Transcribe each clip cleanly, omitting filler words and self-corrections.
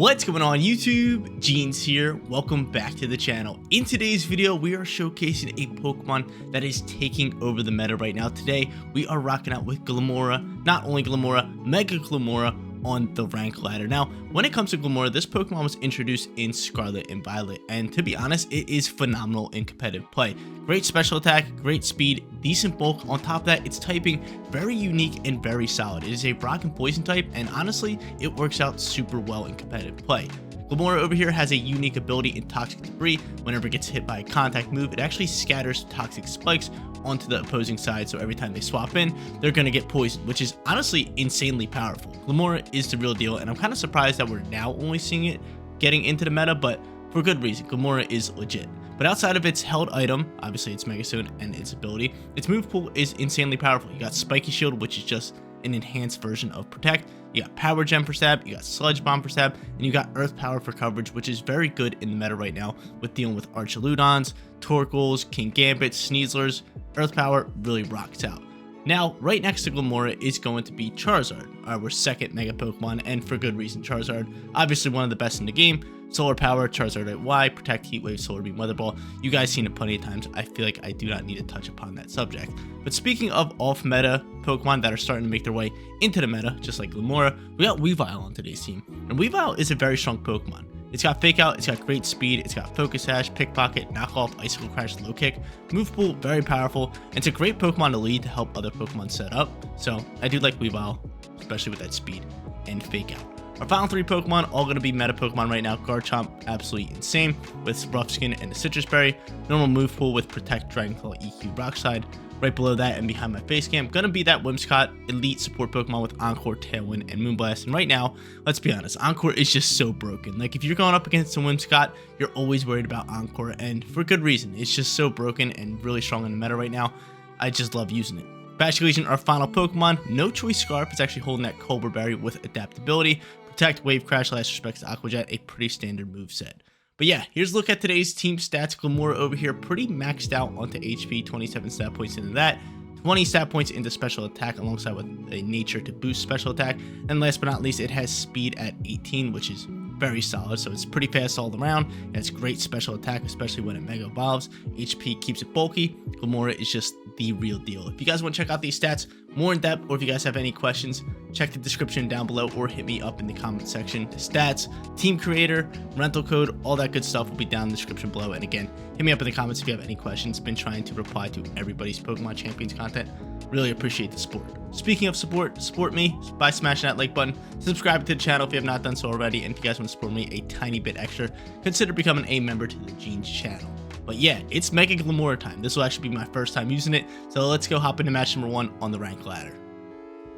What's going on YouTube? Jeans here. Welcome back to the channel. In today's video, we are showcasing a Pokemon that is taking over the meta right now. Today, we are rocking out with Glimmora, not only Glimmora, Mega Glimmora on the rank ladder. Now, when it comes to Glimmora, this Pokemon was introduced in Scarlet and Violet, and to be honest, it is phenomenal in competitive play. Great special attack, great speed, decent bulk. On top of that, its typing very unique and very solid. It is a rock and poison type, and honestly, it works out super well in competitive play. Glimmora over here has a unique ability in Toxic Debris. Whenever it gets hit by a contact move, it actually scatters toxic spikes onto the opposing side, so every time they swap in, they're going to get poisoned, which is honestly insanely powerful. Glimmora is the real deal, and I'm kind of surprised that we're now only seeing it getting into the meta, but for good reason. Glimmora is legit. But outside of its held item, obviously its Mega Suit and its ability, its move pool is insanely powerful. You got Spiky Shield, which is just an enhanced version of Protect. You got Power Gem for stab, you got Sludge Bomb for stab, and you got Earth Power for coverage, which is very good in the meta right now with dealing with Archaludons, Torkoals, King Gambits, Sneaslers. Earth Power really rocks out. Now, right next to Glimmora is going to be Charizard, our second Mega Pokemon, and for good reason. Charizard, obviously one of the best in the game. Solar Power, Charizard at Y, Protect, Heat Wave, Solar Beam, Weather Ball. You guys seen it plenty of times. I feel like I do not need to touch upon that subject. But speaking of off-meta Pokemon that are starting to make their way into the meta, just like Glimmora, we got Weavile on today's team. And Weavile is a very strong Pokemon. It's got Fake Out, it's got great speed, it's got Focus Sash, Pickpocket, Knockoff, Icicle Crash, Low Kick. Move pool, very powerful. And it's a great Pokemon to lead to help other Pokemon set up. So I do like Weavile, especially with that speed and Fake Out. Our final three Pokemon, all going to be meta Pokemon right now. Garchomp, absolutely insane, with Rough Skin and the Citrus Berry. Normal move pool with Protect, Dragon Claw, EQ, Rock Slide. Right below that and behind my face cam, going to be that Whimsicott, elite support Pokemon with Encore, Tailwind, and Moonblast. And right now, let's be honest, Encore is just so broken. Like, if you're going up against a Whimsicott, you're always worried about Encore, and for good reason. It's just so broken and really strong in the meta right now. I just love using it. Basculegion, our final Pokemon. No Choice Scarf is actually holding that Cobra Berry with Adaptability. Protect, Wave Crash, Last Respects to Aqua Jet, a pretty standard move set. But yeah, here's a look at today's team stats. Glimmora over here pretty maxed out onto HP, 27 stat points into that, 20 stat points into special attack alongside with a nature to boost special attack. And last but not least, it has speed at 18, which is very solid. So it's pretty fast all around. It has great special attack, especially when it Mega Evolves. HP keeps it bulky. Glimmora is just the real deal. If you guys want to check out these stats more in depth, or if you guys have any questions, check the description down below or hit me up in the comment section. The stats, team creator, rental code, all that good stuff will be down in the description below. And again, hit me up in the comments if you have any questions. Been trying to reply to everybody's Pokemon Champions content. Really appreciate the support. Speaking of support me by smashing that like button, subscribe to the channel if you have not done so already, and if you guys want to support me a tiny bit extra, consider becoming a member to the Jeans channel. But yeah, it's Mega Glimmora time. This will actually be my first time using it, so let's go hop into match number 1 on the rank ladder.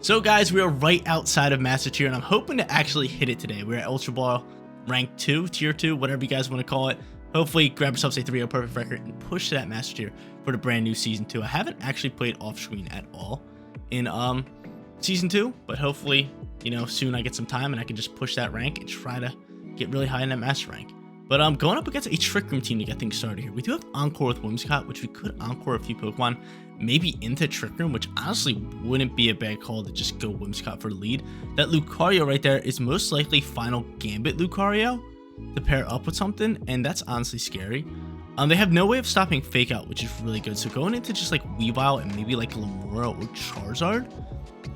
So guys, we are right outside of Master Tier, and I'm hoping to actually hit it today. We're at Ultra Ball rank 2, Tier 2, whatever you guys want to call it. Hopefully grab yourselves a 3-0 perfect record and push to that Master Tier for the brand new Season 2. I haven't actually played off screen at all in Season 2, but hopefully, you know, soon I get some time and I can just push that rank and try to get really high in that Master rank. But going up against a Trick Room team to get things started here. We do have Encore with Whimsicott, which we could Encore a few Pokemon maybe into Trick Room, which honestly wouldn't be a bad call to just go Whimsicott for the lead. That Lucario right there is most likely Final Gambit Lucario to pair up with something, and that's honestly scary. They have no way of stopping Fake Out, which is really good. So going into just like Weavile and maybe like Glimmora or Charizard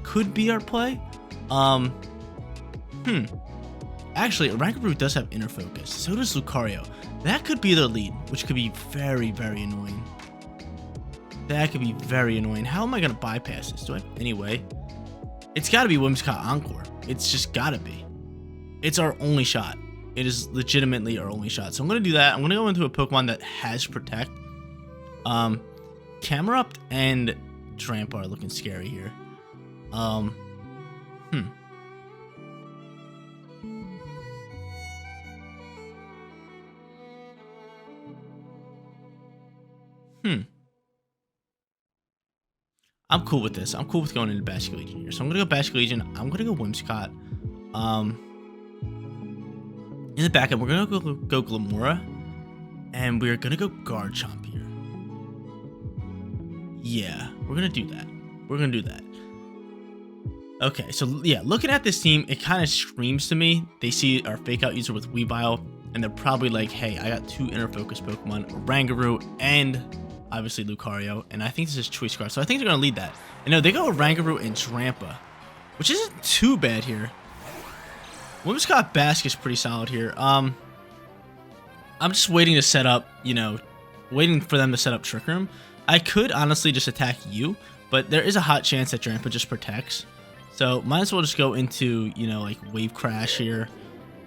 could be our play. Actually, Rankaroo does have Inner Focus. So does Lucario. That could be their lead, which could be very, very annoying. That could be very annoying. How am I going to bypass this? Do I have any way? It's got to be Whimsicott Encore. It's just got to be. It's our only shot. It is legitimately our only shot. So I'm going to do that. I'm going to go into a Pokemon that has Protect. Camerupt and Tramp are looking scary here. I'm cool with this. I'm cool with going into Basculegion here. So I'm going to go Basculegion. I'm going to go Whimsicott. In the backup, we're going to go Glimmora. And we're going to go Garchomp here. Yeah, we're going to do that. We're going to do that. Okay, so yeah, looking at this team, it kind of screams to me. They see our fake out user with Weavile, and they're probably like, hey, I got 2 inner focus Pokemon, Rangaroo and obviously Lucario, and I think this is Choice Scarf, so I think they're going to lead that. And no, they go with Rangaroo and Drampa, which isn't too bad here. Whimsicott Basque is pretty solid here. I'm just waiting to set up, you know, waiting for them to set up Trick Room. I could honestly just attack you, but there is a hot chance that Drampa just protects. So might as well just go into, you know, like Wave Crash here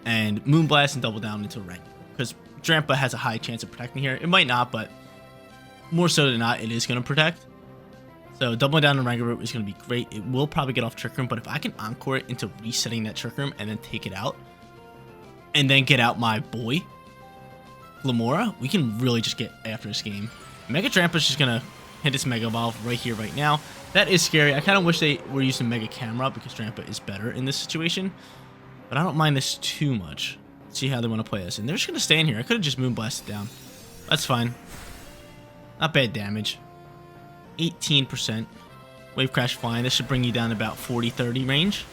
and Moonblast and double down into Rank. Because Drampa has a high chance of protecting here. It might not, but more so than not, it is going to protect. So doubling down on Rangaroo is going to be great. It will probably get off Trick Room, but if I can Encore it into resetting that Trick Room and then take it out, and then get out my boy, Glimmora, we can really just get after this game. Mega Drampa's just going to hit its Mega Evolve right here, right now. That is scary. I kind of wish they were using Mega Camera because Drampa is better in this situation. But I don't mind this too much. Let's see how they want to play this. And they're just going to stay in here. I could have just Moonblasted down. That's fine. Not bad damage. 18%. Wave Crash flying. This should bring you down to about 40-30 range.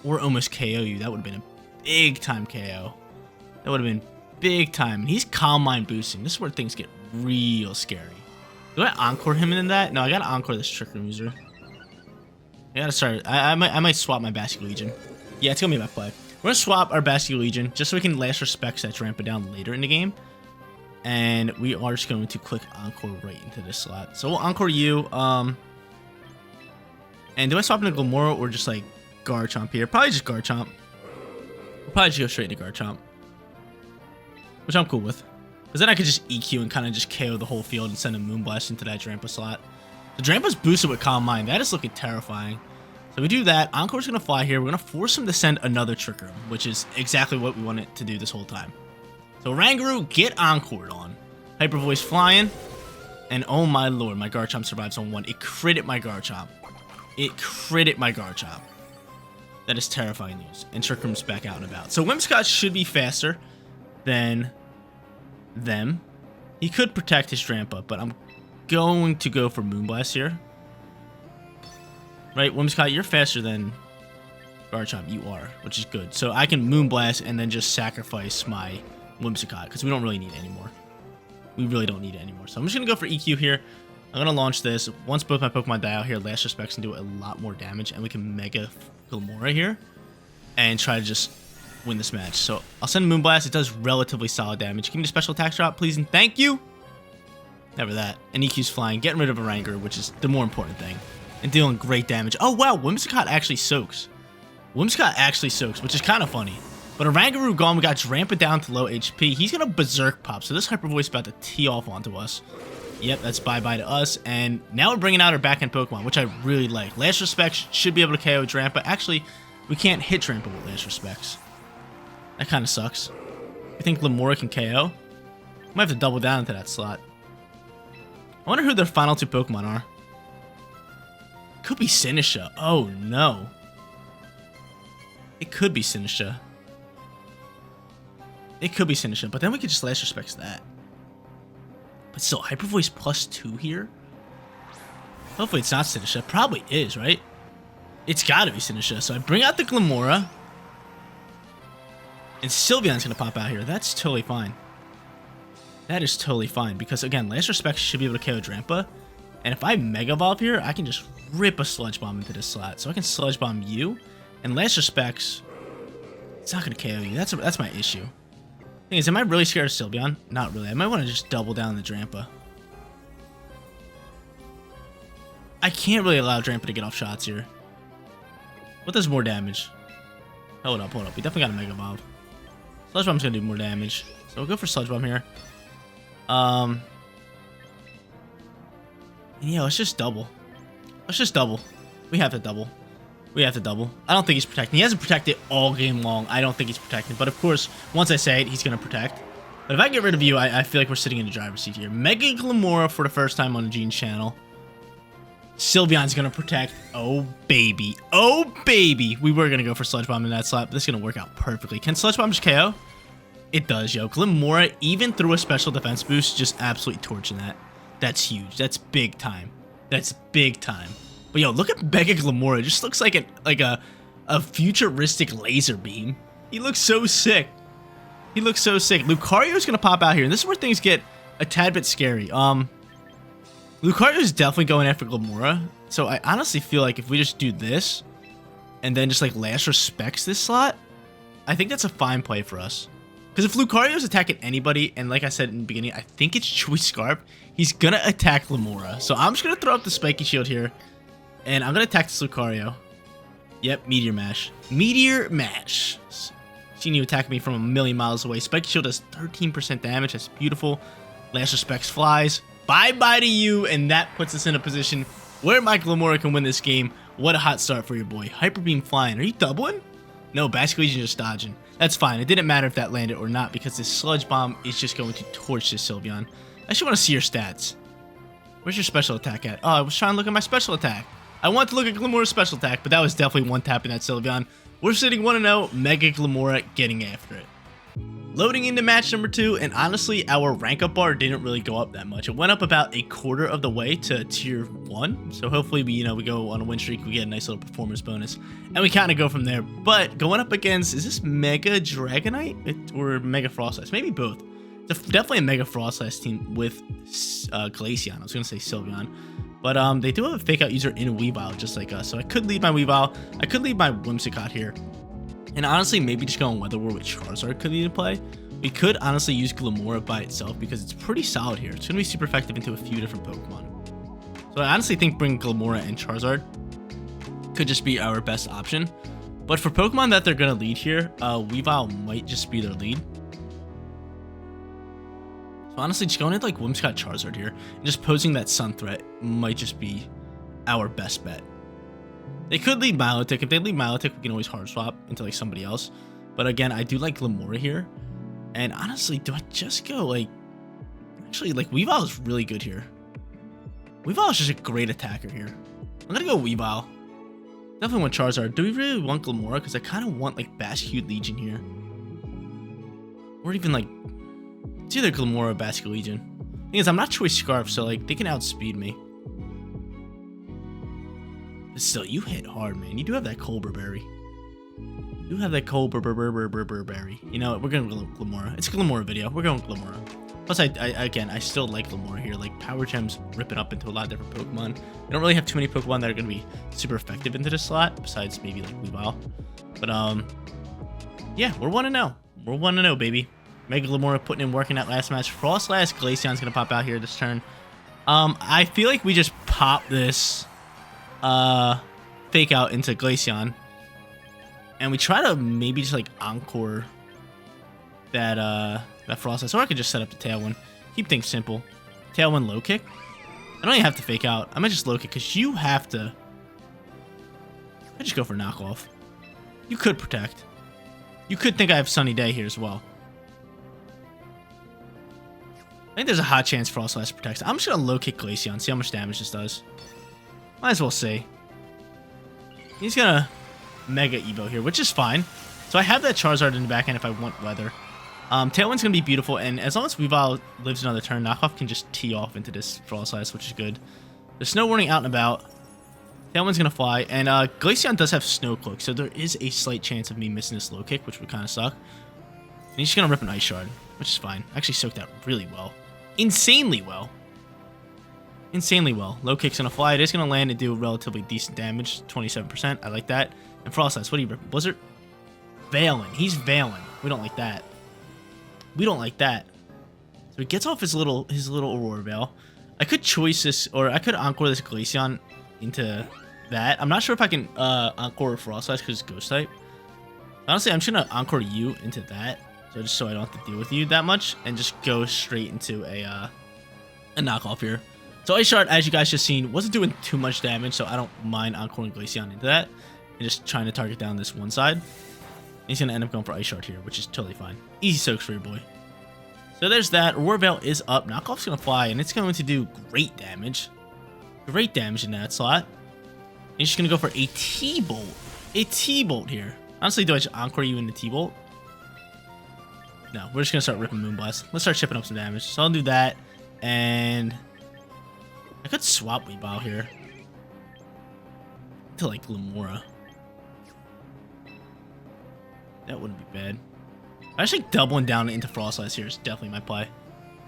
Or almost KO you. That would have been a big time KO. That would have been big time. And he's Calm Mind boosting. This is where things get real scary. Do I Encore him into that? No, I gotta Encore this Trick Room user. I gotta start. I might swap my Basculegion. Yeah, it's gonna be my play. We're gonna swap our Basculegion just so we can last respects that Drampa down later in the game. And we are just going to click Encore right into this slot. So we'll Encore you. And do I swap into Glimmora or just like Garchomp here? Probably just Garchomp. We'll probably just go straight into Garchomp, which I'm cool with. Because then I could just EQ and kind of just KO the whole field and send a Moonblast into that Drampa slot. The Drampa's boosted with Calm Mind. That is looking terrifying. So we do that. Encore's going to fly here. We're going to force him to send another Trick Room, which is exactly what we wanted to do this whole time. So Rangaroo, get Encored on. Hyper Voice flying. And oh my lord, my Garchomp survives on 1. It critted my Garchomp. It critted my Garchomp. That is terrifying news. And Trick Room's back out and about. So Whimsicott should be faster than them. He could protect his Drampa, but I'm going to go for Moonblast here. Right, Whimsicott, you're faster than Garchomp. You are, which is good. So I can Moonblast and then just sacrifice my Whimsicott because we don't really need it anymore. We really don't need it anymore. So I'm just going to go for EQ here. I'm going to launch this. Once both my Pokemon die out here, Last Respects can do a lot more damage, and we can Mega Glimmora here and try to just win this match. So I'll send Moonblast. It does relatively solid damage. Give me the special attack drop, please, and thank you. Never that. And EQ's flying, getting rid of a Rangaroo, which is the more important thing, and dealing great damage. Oh wow, Whimsicott actually soaks. Whimsicott actually soaks, which is kind of funny. But a Rangaroo gone, we got Drampa down to low HP. He's gonna Berserk Pop, so this Hyper Voice is about to tee off onto us. Yep, that's bye-bye to us. And now we're bringing out our back-end Pokemon, which I really like. Last Respects should be able to KO Drampa. Actually, we can't hit Drampa with Last Respects. That kind of sucks. You think Glimmora can KO? Might have to double down into that slot. I wonder who their final 2 Pokemon are. Could be Sinisha. Oh, no. It could be Sinisha. It could be Sinisha, but then we could just Last Respects that. But still, Hyper Voice +2 here? Hopefully it's not Sinisha. Probably is, right? It's gotta be Sinisha. So I bring out the Glimmora. And Sylveon's going to pop out here. That's totally fine. That is totally fine. Because, again, Last Respects should be able to KO Drampa. And if I Mega Evolve here, I can just rip a Sludge Bomb into this slot. So I can Sludge Bomb you. And Last Respects, it's not going to KO you. That's my issue. Thing is, am I really scared of Sylveon? Not really. I might want to just double down the Drampa. I can't really allow Drampa to get off shots here. What does more damage? Hold up, hold up. We definitely got a Mega Evolve. Sludge Bomb's gonna do more damage. So we'll go for Sludge Bomb here. Yeah, let's just double. Let's just double. We have to double. We have to double. I don't think he's protecting. He hasn't protected all game long. I don't think he's protecting. But of course, once I say it, he's gonna protect. But if I get rid of you, I feel like we're sitting in the driver's seat here. Mega Glimmora for the first time on the Gene's channel. Sylveon's gonna protect. Oh baby. Oh baby. We were gonna go for Sludge Bomb in that slot, but this is gonna work out perfectly. Can Sludge Bomb just KO? It does, yo. Glimmora, even through a special defense boost, just absolutely torching that. That's huge. That's big time. That's big time. But yo, look at Mega Glimmora. It just looks like a futuristic laser beam. He looks so sick. He looks so sick. Lucario's gonna pop out here, and this is where things get a tad bit scary. Lucario's definitely going after Glimmora, so I honestly feel like if we just do this, and then just like Last Respects this slot, I think that's a fine play for us. Because if Lucario's attacking anybody, and like I said in the beginning, I think it's Choice Scarf, he's gonna attack Glimmora. So I'm just gonna throw up the Spiky Shield here, and I'm gonna attack this Lucario. Yep, Meteor Mash. Meteor Mash. Seen you attack me from a million miles away. Spiky Shield does 13% damage. That's beautiful. Last Respects flies. Bye-bye to you, and that puts us in a position where my Glimmora can win this game. What a hot start for your boy. Hyper Beam flying. Are you doubling? No, Basket Legion just dodging. That's fine. It didn't matter if that landed or not because this Sludge Bomb is just going to torch this Sylveon. I actually want to see your stats. Where's your special attack at? Oh, I was trying to look at my special attack. I want to look at Glimmora's special attack, but that was definitely one tap in that Sylveon. We're sitting 1-0, Mega Glimmora getting after it. Loading into match number 2, and honestly, our rank up bar didn't really go up that much. It went up about a quarter of the way to tier 1, so hopefully we go on a win streak, we get a nice little performance bonus, and we kind of go from there. But going up against, is this Mega Dragonite or Mega Frost Ice? Maybe both. It's definitely a Mega Frost Ice team with Glaceon. I was going to say Sylveon. But they do have a fake out user in Weavile just like us, so I could lead my Weavile. I could lead my Whimsicott here. And honestly, maybe just going Weather War with Charizard could be in play. We could honestly use Glimmora by itself because it's pretty solid here. It's going to be super effective into a few different Pokemon. So I honestly think bringing Glimmora and Charizard could just be our best option. But for Pokemon that they're going to lead here, Weavile might just be their lead. So honestly, just going into like Whimsicott Charizard here and just posing that Sun threat might just be our best bet. They could lead Milotic. If they lead Milotic, we can always hard swap into like somebody else. But again, I do like Glimmora here. And honestly, do I just go like... Actually, like Weavile is really good here. Weavile is just a great attacker here. I'm going to go Weavile. Definitely want Charizard. Do we really want Glimmora? Because I kind of want like Basculete Legion here. Or even like... It's either Glimmora or Basculete Legion. Thing is, I'm not Choice Scarf, so like they can outspeed me. But still, you hit hard, man. You do have that Cobra Berry. You do have that Cobra Berry. You know what? We're going to go Glimmora. It's a Glimmora video. We're going Glimmora. Plus, I still like Glimmora here. Like, Power Gems rip it up into a lot of different Pokemon. We don't really have too many Pokemon that are going to be super effective into this slot, besides maybe like Weavile. But, yeah, we're 1-0. We're 1-0, baby. Mega Glimmora putting in work in that last match. Frostlass Glaceon's going to pop out here this turn. I feel like we just pop this fake out into Glaceon, and we try to maybe just like encore that Frostlass, or I could just set up the Tailwind. Keep things simple. Tailwind low kick. I don't even have to fake out. I might just low kick because you have to. I just go for knockoff. You could protect. You could think I have Sunny Day here as well. I think there's a hot chance Frostlass protects. I'm just gonna low kick Glaceon, see how much damage this does. Might as well see. He's gonna Mega Evo here, which is fine. So I have that Charizard in the back end if I want Weather. Tailwind's gonna be beautiful, and as long as Weavile lives another turn, Knockoff can just tee off into this Frostlass, which is good. There's Snow Warning out and about. Tailwind's gonna fly, and Glaceon does have Snow Cloak, so there is a slight chance of me missing this low kick, which would kind of suck. And he's just gonna rip an Ice Shard, which is fine. Actually soaked out really well. Insanely well. Insanely well. Low kick's gonna fly. It is gonna land and do relatively decent damage. 27%. I like that. And Frostlass, what do you rip? Blizzard? Veiling. He's veiling. We don't like that. We don't like that. So he gets off his little Aurora Veil. I could choice this, or I could Encore this Glaceon into that. I'm not sure if I can Encore Frostlass because it's Ghost type. Honestly, I'm just gonna Encore you into that. So I don't have to deal with you that much, and just go straight into a knockoff here. So Ice Shard, as you guys just seen, wasn't doing too much damage, so I don't mind Encoring Glaceon into that, and just trying to target down this one side. And he's gonna end up going for Ice Shard here, which is totally fine. Easy soaks for your boy. So there's that. Aurora Veil is up. Knockoff's gonna fly, and it's going to do great damage. Great damage in that slot. And he's just gonna go for a T-Bolt. A T-Bolt here. Honestly, do I just Encore you into T-Bolt? No, we're just going to start ripping Moonblast. Let's start shipping up some damage. So I'll do that. And I could swap Weavile here. To like Glimmora. That wouldn't be bad. I think doubling down into Frostlass here is definitely my play.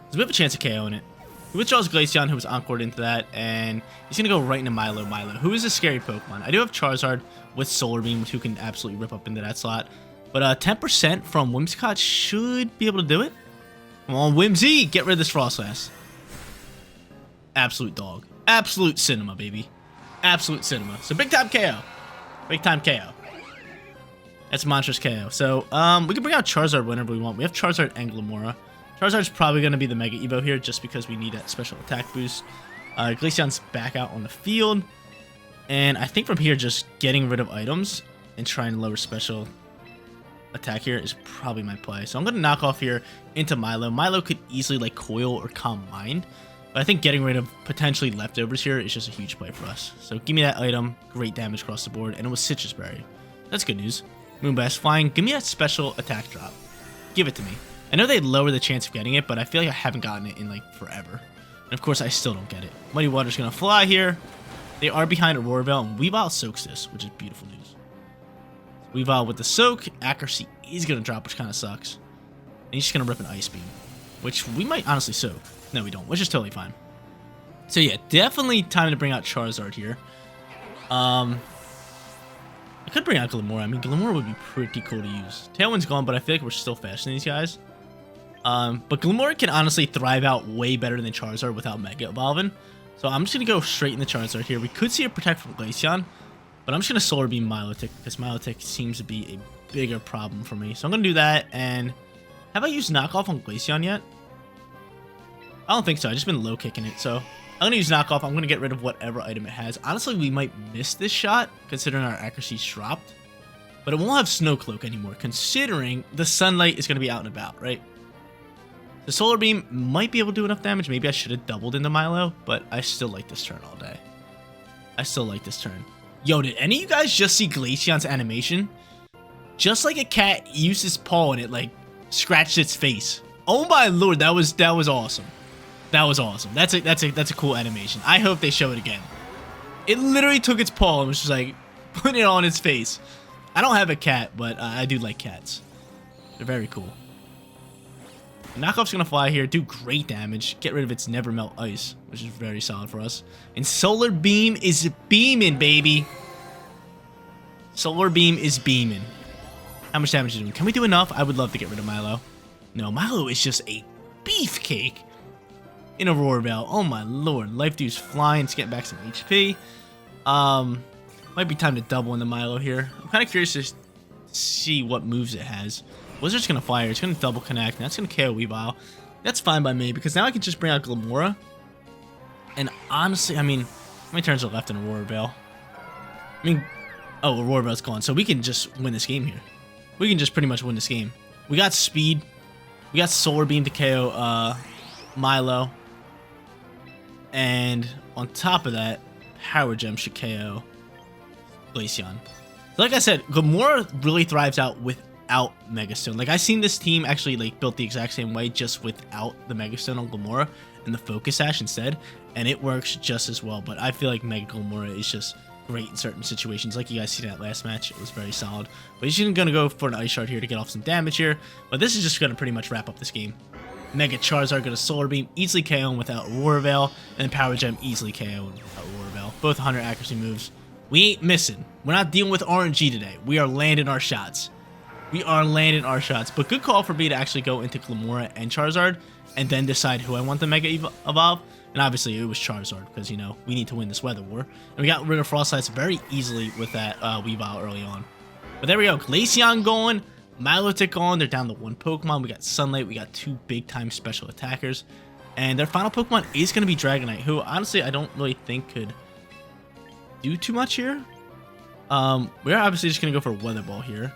Because we have a chance of KOing it. He withdraws Glaceon, who was encored into that, and he's going to go right into Milo, who is a scary Pokemon. I do have Charizard with Solar Beam, who can absolutely rip up into that slot. But 10% from Whimsicott should be able to do it. Come on, Whimsy, get rid of this Frostlass. Absolute dog. Absolute cinema, baby. Absolute cinema. So big time KO. Big time KO. That's monstrous KO. So we can bring out Charizard whenever we want. We have Charizard and Glimmora. Charizard's probably going to be the Mega Evo here just because we need that special attack boost. Glaceon's back out on the field. And I think from here, just getting rid of items and trying to lower special attack here is probably my play. So I'm going to knock off here into Milo. Milo could easily like Coil or Calm Mind. But I think getting rid of potentially leftovers here is just a huge play for us. So give me that item. Great damage across the board. And it was Citrus Berry. That's good news. Moonblast flying. Give me that special attack drop. Give it to me. I know they lower the chance of getting it, but I feel like I haven't gotten it in like forever. And of course, I still don't get it. Muddy Water's going to fly here. They are behind Aurora Veil, and Weavile soaks this, which is beautiful news. Weavile with the soak. Accuracy is going to drop, which kind of sucks. And he's just going to rip an Ice Beam, which we might honestly soak. No, we don't, which is totally fine. So yeah, definitely time to bring out Charizard here. I could bring out Glimmora. I mean, Glimmora would be pretty cool to use. Tailwind's gone, but I feel like we're still faster than these guys. But Glimmora can honestly thrive out way better than Charizard without Mega Evolving. So I'm just going to go straight in the Charizard here. We could see a Protect from Glaceon, but I'm just going to Solar Beam Milotic because Milotic seems to be a bigger problem for me. So I'm going to do that. And have I used Knockoff on Glaceon yet? I don't think so. I've just been low kicking it. So I'm going to use Knockoff. I'm going to get rid of whatever item it has. Honestly, we might miss this shot considering our accuracy's dropped. But it won't have Snow Cloak anymore considering the Sunlight is going to be out and about, right? The Solar Beam might be able to do enough damage. Maybe I should have doubled into Milo, but I still like this turn all day. I still like this turn. Yo, did any of you guys just see Glaceon's animation? Just like a cat used its paw and it like scratched its face. Oh my lord, that was awesome. That was awesome. That's a cool animation. I hope they show it again. It literally took its paw and was just like putting it on its face. I don't have a cat, but I do like cats. They're very cool. Knockoff's gonna fly here, do great damage, get rid of its Never Melt Ice, which is very solid for us. And Solar Beam is beaming, baby. Solar Beam is beaming. How much damage is it doing? Can we do enough? I would love to get rid of Milo. No, Milo is just a beefcake in Aurora Veil. Oh my lord. Life Dew's flying, it's getting back some HP. Might be time to double into Milo here. I'm kind of curious to see what moves it has. Blizzard's going to fire. It's going to double connect. And that's going to KO Weavile. That's fine by me because now I can just bring out Glimmora. And honestly, I mean, how many turns are left in Aurora Veil? I mean, oh, Aurora Veil's gone. So we can just win this game here. We can just pretty much win this game. We got speed. We got Solar Beam to KO Milo. And on top of that, Power Gem should KO Glaceon. So like I said, Glimmora really thrives out without Megastone. Like, I seen this team actually like built the exact same way just without the Megastone on Glimmora and the Focus Sash instead, and it works just as well. But I feel like Mega Glimmora is just great in certain situations. Like you guys seen that last match, it was very solid. But he's gonna go for an Ice Shard here to get off some damage here. But this is just gonna pretty much wrap up this game. Mega Charizard gonna Solar Beam, easily KO him without Aurora Veil, and Power Gem easily KO him without Aurora Veil. Both 100 accuracy moves. We ain't missing. We're not dealing with RNG today. We are landing our shots. We are landing our shots. But good call for me to actually go into Glimmora and Charizard and then decide who I want the Mega Evolve. And obviously it was Charizard because, you know, we need to win this weather war. And we got rid of Frostlights very easily with that Weavile early on. But there we go. Glaceon going. Milotic going. They're down to one Pokemon. We got Sunlight. We got two big-time special attackers. And their final Pokemon is going to be Dragonite, who honestly I don't really think could do too much here. We're obviously just going to go for a Weather Ball here.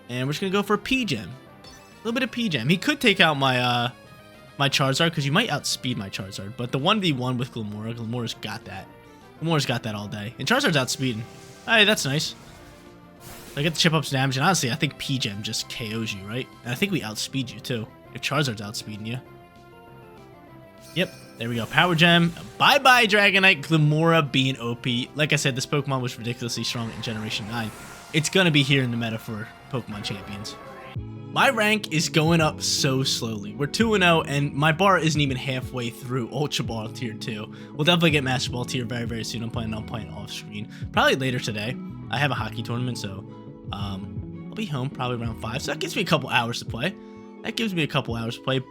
And we're just going to go for a P-Gem. A little bit of P-Gem. He could take out my my Charizard, because you might outspeed my Charizard. But the 1v1 with Glimmora, Glimmora's got that. Glimmora's got that all day. And Charizard's outspeeding. Hey, that's nice. I get the chip ups damage, and honestly, I think P-Gem just KOs you, right? And I think we outspeed you, too. If Charizard's outspeeding you. Yep, there we go. Power Gem. Bye-bye, Dragonite. Glimmora being OP. Like I said, this Pokemon was ridiculously strong in Generation 9. It's going to be here in the meta for Pokemon Champions. My rank is going up so slowly. We're 2-0, and my bar isn't even halfway through Ultra Ball Tier 2. We'll definitely get Master Ball Tier very, very soon. I'm planning on playing off-screen. Probably later today. I have a hockey tournament, so I'll be home probably around 5. So that gives me a couple hours to play.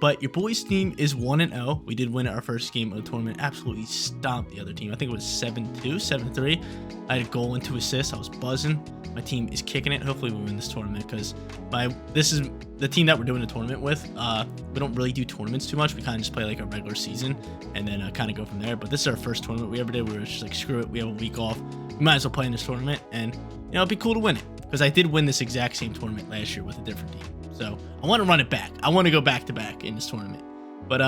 But your boys' team is 1-0. We did win our first game of the tournament. Absolutely stomped the other team. I think it was 7-2, 7-3. I had a goal and 2 assists. I was buzzing. My team is kicking it. Hopefully we win this tournament because this is the team that we're doing a tournament with. We don't really do tournaments too much. We kind of just play like a regular season and then kind of go from there. But this is our first tournament we ever did. We were just like, screw it. We have a week off. We might as well play in this tournament. And, you know, it'd be cool to win it because I did win this exact same tournament last year with a different team. So I want to run it back. I want to go back to back in this tournament. But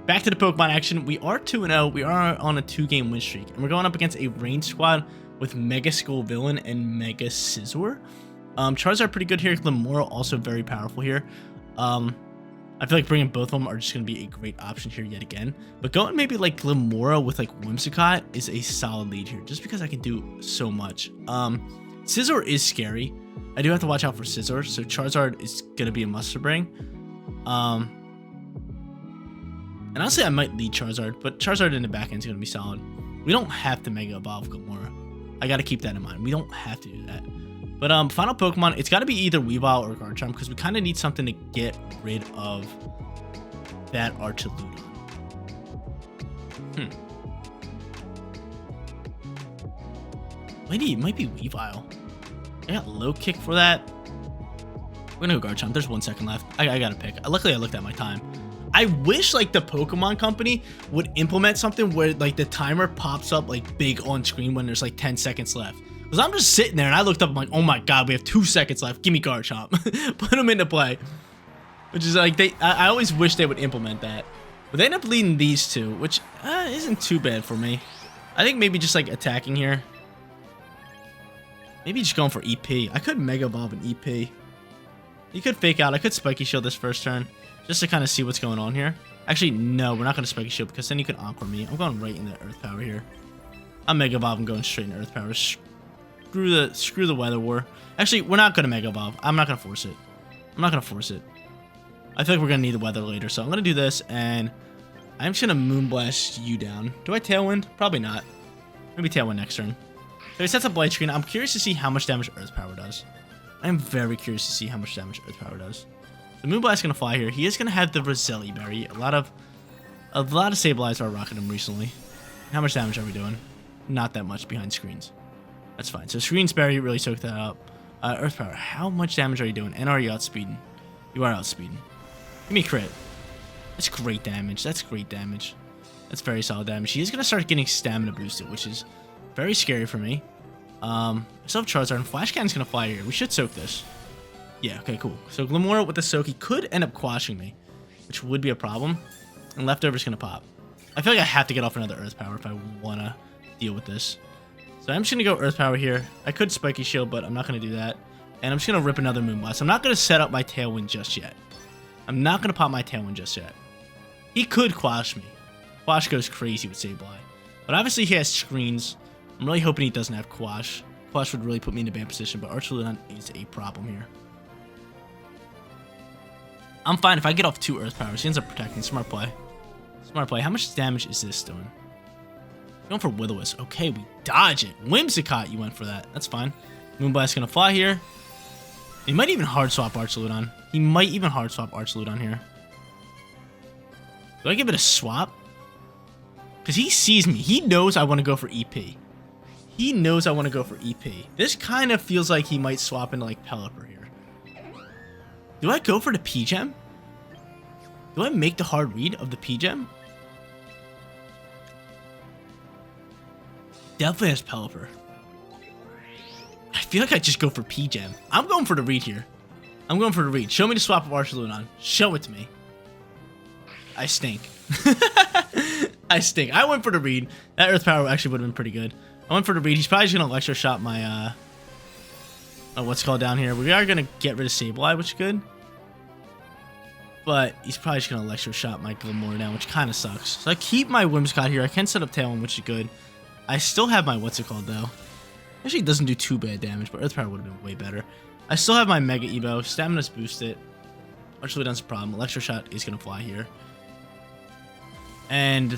back to the Pokemon action. We are 2-0. We are on a 2-game win streak. And we're going up against a range squad with Mega Skull Villain and Mega Scizor. Charizard pretty good here. Glimmora also very powerful here. I feel like bringing both of them are just going to be a great option here yet again. But going maybe like Glimmora with like Whimsicott is a solid lead here just because I can do so much. Scizor is scary. I do have to watch out for Scizor, so Charizard is going to be a must to bring. And honestly, I might lead Charizard, but Charizard in the back end is going to be solid. We don't have to Mega Evolve Glimmora. I got to keep that in mind. We don't have to do that. But final Pokemon, it's got to be either Weavile or Garchomp because we kind of need something to get rid of that Archiludon. It might be Weavile. I got low kick for that. We're gonna go Garchomp. There's 1 second left. I gotta pick. Luckily, I looked at my time. I wish like the Pokemon company would implement something where like the timer pops up like big on screen when there's like 10 seconds left. Because I'm just sitting there and I looked up, I'm like, oh my god, we have 2 seconds left. Give me Garchomp. Put them into play. Which is like I always wish they would implement that. But they end up leading these two, which isn't too bad for me. I think maybe just like attacking here. Maybe just going for EP. I could Mega Evolve an EP. You could Fake Out. I could Spiky Shield this first turn. Just to kind of see what's going on here. Actually, no. We're not going to Spiky Shield because then you could Encore me. I'm going right into Earth Power here. I'm Mega Evolve and going straight into Earth Power. Screw the Weather War. Actually, we're not going to Mega Evolve. I'm not going to force it. I feel like we're going to need the Weather later. So I'm going to do this and I'm just going to Moonblast you down. Do I Tailwind? Probably not. Maybe Tailwind next turn. So he sets up Light Screen. I'm curious to see how much damage Earth Power does. I'm very curious to see how much damage Earth Power does. The Moonblast is going to fly here. He is going to have the Roselli Berry. A lot of Sableyes are rocking him recently. How much damage are we doing? Not that much behind screens. That's fine. So Screen's Berry really soaked that up. Earth Power, how much damage are you doing? And are you outspeeding? You are outspeeding. Give me a crit. That's great damage. That's That's very solid damage. He is going to start getting stamina boosted, which is very scary for me. I still have Charizard, and Flash Cannon's going to fly here. We should soak this. Yeah, okay, cool. So Glimmora with the soak, he could end up quashing me, which would be a problem. And Leftover's going to pop. I feel like I have to get off another Earth Power if I want to deal with this. So I'm just going to go Earth Power here. I could Spiky Shield, but I'm not going to do that. And I'm just going to rip another Moonblast. I'm not going to set up my Tailwind just yet. I'm not going to pop my Tailwind just yet. He could Quash me. Quash goes crazy with Sableye. But obviously he has screens. I'm really hoping he doesn't have Quash. Quash would really put me in a bad position, but Archiludon is a problem here. I'm fine if I get off 2 Earth Powers. He ends up protecting. Smart play. Smart play. How much damage is this doing? Going for Will-O-Wisp. Okay, we dodge it. Whimsicott, you went for that. That's fine. Moonblast going to fly here. He might even hard swap Archiludon. Here. Do I give it a swap? Because he sees me. He knows I want to go for EP. This kind of feels like he might swap into like Pelipper here. Do I go for the P-Gem? Do I make the hard read of the P-Gem? Definitely has Pelipper. I feel like I just go for P-Gem. I'm going for the read here. Show me the swap of Archiludon. Show it to me. I stink. I went for the read. That Earth Power actually would have been pretty good. I went for the read. He's probably just going to Electro Shot my, what's called down here. We are going to get rid of Sableye, which is good. But he's probably just going to Electro Shot my Glimmora now, which kind of sucks. So I keep my Whimsicott here. I can set up Tailwind, which is good. I still have my what's it called, though. Actually, it doesn't do too bad damage, but Earth Power would have been way better. I still have my Mega Evo. Stamina's boosted. Arch Ludon's a problem. Electro Shot is going to fly here. And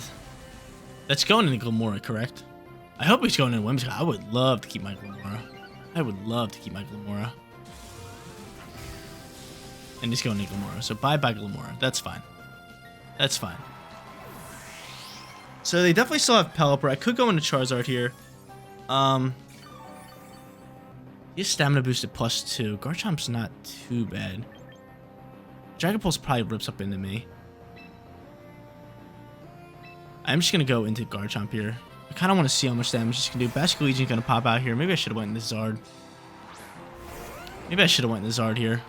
that's going into Glimmora, correct? I hope he's going into Whimsicott. I would love to keep my Glimmora. I would love to keep my Glimmora. And he's going into Glimmora. So bye-bye Glimmora. That's fine. That's fine. So they definitely still have Pelipper. I could go into Charizard here. His stamina boosted +2. Garchomp's not too bad. Dragon Pulse probably rips up into me. I'm just going to go into Garchomp here. I kind of want to see how much damage this can do. Basket Legion's going to pop out here. Maybe I should have went into Zard. Maybe I should have went into Zard here.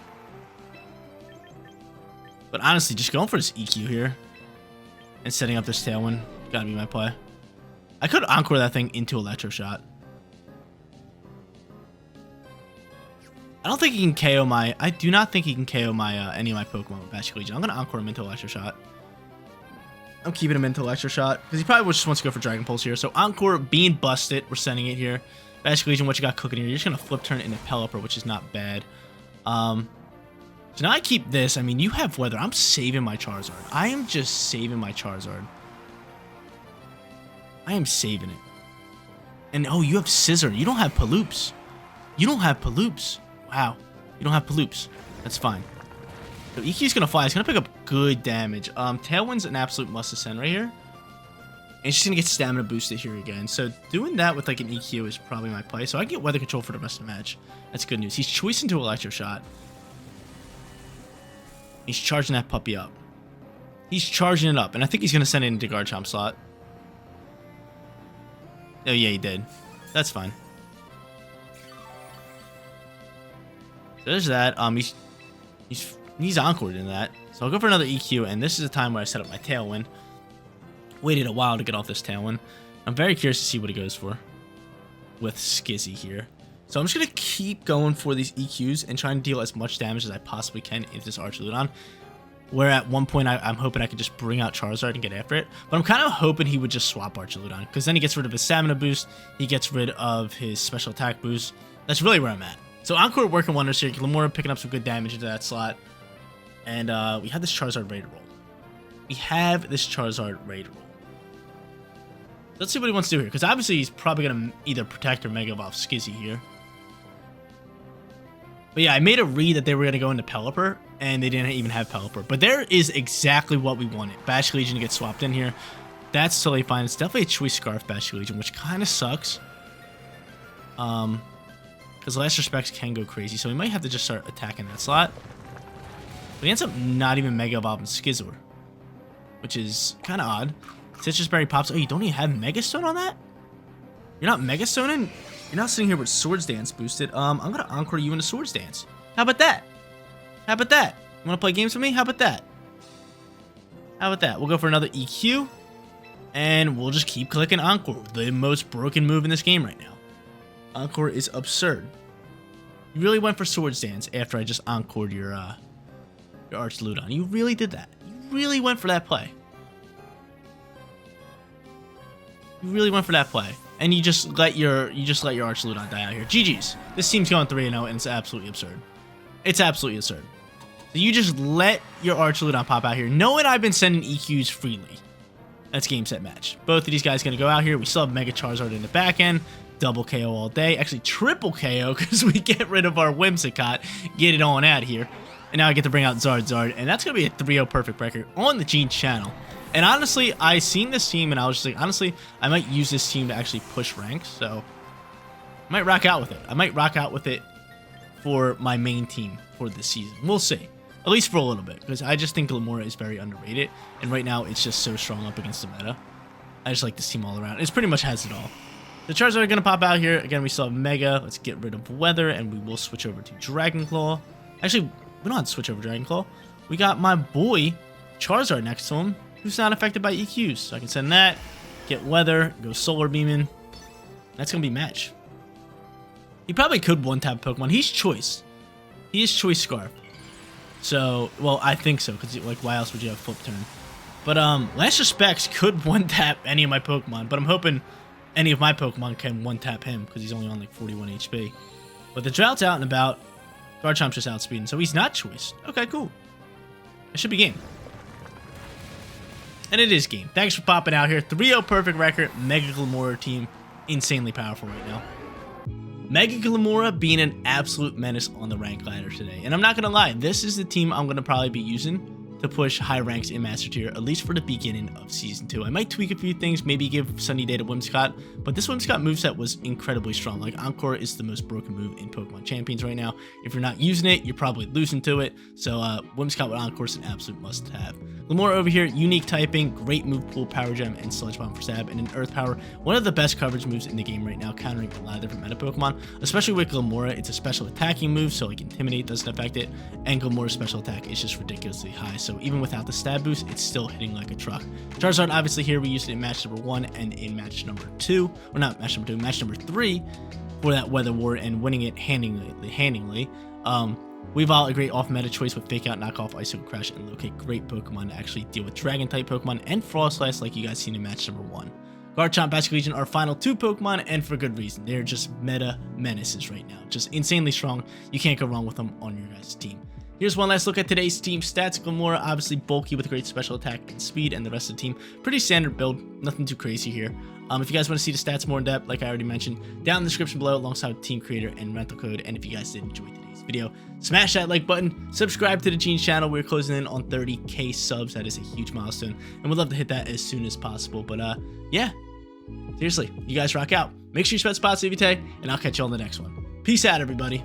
But honestly, just going for this EQ here and setting up this Tailwind. Gotta be my play. I could Encore that thing into Electro Shot. I don't think he can KO my... I do not think he can KO my any of my Pokemon with Basket Legion. I'm going to Encore him into Electro Shot. I'm keeping him into Electro Shot because he probably just wants to go for Dragon Pulse here. So Encore being busted. We're sending it here. Basket Legion, what you got cooking here? You're just going to flip turn into Pelipper, which is not bad. So now I keep this. I mean, you have Weather. I'm saving my Charizard. I am just saving my Charizard. I am saving it. And oh, you have Scissor. You don't have Paloops. You don't have Paloops. Wow. You don't have Paloops. That's fine. So EQ's going to fly. It's going to pick up good damage. Tailwind's an absolute must-ascend right here. And she's going to get stamina boosted here again. So doing that with like an EQ is probably my play. So I get Weather Control for the rest of the match. That's good news. He's choicing to Electro Shot. He's charging that puppy up. He's charging it up. And I think he's going to send it into Garchomp slot. Oh, yeah, he did. That's fine. So there's that. He's Encored in that. So I'll go for another EQ. And this is the time where I set up my Tailwind. Waited a while to get off this Tailwind. I'm very curious to see what he goes for with Skizzy here. So I'm just going to keep going for these EQs and trying to deal as much damage as I possibly can into this Archaludon. Where at one point I'm hoping I could just bring out Charizard and get after it. But I'm kind of hoping he would just swap Archaludon. Because then he gets rid of his stamina boost. He gets rid of his special attack boost. That's really where I'm at. So Encore working wonders here. Glimmora picking up some good damage into that slot. And we have this Charizard ready to roll. We have this Charizard ready to roll. Let's see what he wants to do here. Because obviously he's probably going to either protect or Mega Evolve Skizzy here. But yeah, I made a read that they were going to go into Pelipper, and they didn't even have Pelipper. But there is exactly what we wanted. Basket Legion to get swapped in here. That's totally fine. It's definitely a Choice Scarf Basket Legion, which kind of sucks. Because Last Respects can go crazy, so we might have to just start attacking that slot. But he ends up not even Mega Evolving Skizor, which is kind of odd. Citrus Berry pops. Oh, you don't even have Mega Stone on that? You're not Mega Stoning? You're not sitting here with Swords Dance boosted. I'm going to Encore you into Swords Dance. How about that? How about that? You want to play games with me? How about that? How about that? We'll go for another EQ. And we'll just keep clicking Encore. The most broken move in this game right now. Encore is absurd. You really went for Swords Dance after I just Encored your Archaludon. You really did that. You really went for that play. You really went for that play. And you just let your Archaludon die out here. GG's. This team's going 3-0 and it's absolutely absurd. It's absolutely absurd. So you just let your Archaludon pop out here, knowing I've been sending EQs freely. That's game, set, match. Both of these guys going to go out here. We still have Mega Charizard in the back end. Double KO all day. Actually, triple KO because we get rid of our Whimsicott. Get it on out here. And now I get to bring out Zard. And that's going to be a 3-0 perfect record on the Gene channel. And honestly, I seen this team and I was just like, honestly, I might use this team to actually push ranks. So I might rock out with it. I might rock out with it for my main team for this season. We'll see. At least for a little bit. Because I just think Glimmora is very underrated. And right now, it's just so strong up against the meta. I just like this team all around. It pretty much has it all. The Charizard are going to pop out here. Again, we still have Mega. Let's get rid of Weather. And we will switch over to Dragon Claw. Actually, we don't have to switch over to Dragon Claw. We got my boy Charizard next to him, who's not affected by EQs. So I can send that, get Weather, go Solar Beaming. That's going to be match. He probably could one-tap Pokemon. He's Choice. He is Choice Scarf. So, well, I think so, because like, why else would you have flip turn? But Lance Specs could one-tap any of my Pokemon, but I'm hoping any of my Pokemon can one-tap him, because he's only on like 41 HP. But the Drought's out and about. Garchomp's just outspeeding, so he's not choiced. Okay, cool. It should be game. And it is game. Thanks for popping out here. 3-0 perfect record. Mega Glimmora Team. Insanely powerful right now. Mega Glimmora being an absolute menace on the rank ladder today. And I'm not going to lie, this is the team I'm going to probably be using to push high ranks in Master Tier, at least for the beginning of Season 2. I might tweak a few things, maybe give Sunny Day to Whimsicott, but this Whimsicott moveset was incredibly strong. Like, Encore is the most broken move in Pokemon Champions right now. If you're not using it, you're probably losing to it, so Whimsicott with Encore is an absolute must-have. Glimmora over here, unique typing, great move pool, Power Gem, and Sludge Bomb for stab, and an Earth Power, one of the best coverage moves in the game right now, countering a lot of different meta Pokemon, especially with Glimmora. It's a special attacking move, so like Intimidate doesn't affect it, and Glimmora's special attack is just ridiculously high, so even without the stab boost, it's still hitting like a truck. Charizard, obviously here, we used it in match number 1 and in match number 2, or not match number 2, match number 3 for that Weather War and winning it handingly. Weavile, a great off-meta choice with Fake Out, Knock Off, Iso Crash, and Locate. Great Pokemon to actually deal with Dragon-type Pokemon and Frostlass like you guys seen in match number 1. Garchomp, Basculegion, our final 2 Pokemon, and for good reason. They're just meta menaces right now. Just insanely strong. You can't go wrong with them on your guys' team. Here's one last look at today's team stats. Glimmora, obviously bulky with great special attack and speed, and the rest of the team, pretty standard build. Nothing too crazy here. If you guys want to see the stats more in depth, like I already mentioned, down in the description below alongside team creator and rental code. And if you guys did enjoy today's video, smash that like button, subscribe to the Gene's channel. We're closing in on 30K subs. That is a huge milestone, and we'd love to hit that as soon as possible. But yeah, seriously, you guys rock out. Make sure you spread positivity, and I'll catch you on the next one. Peace out, everybody.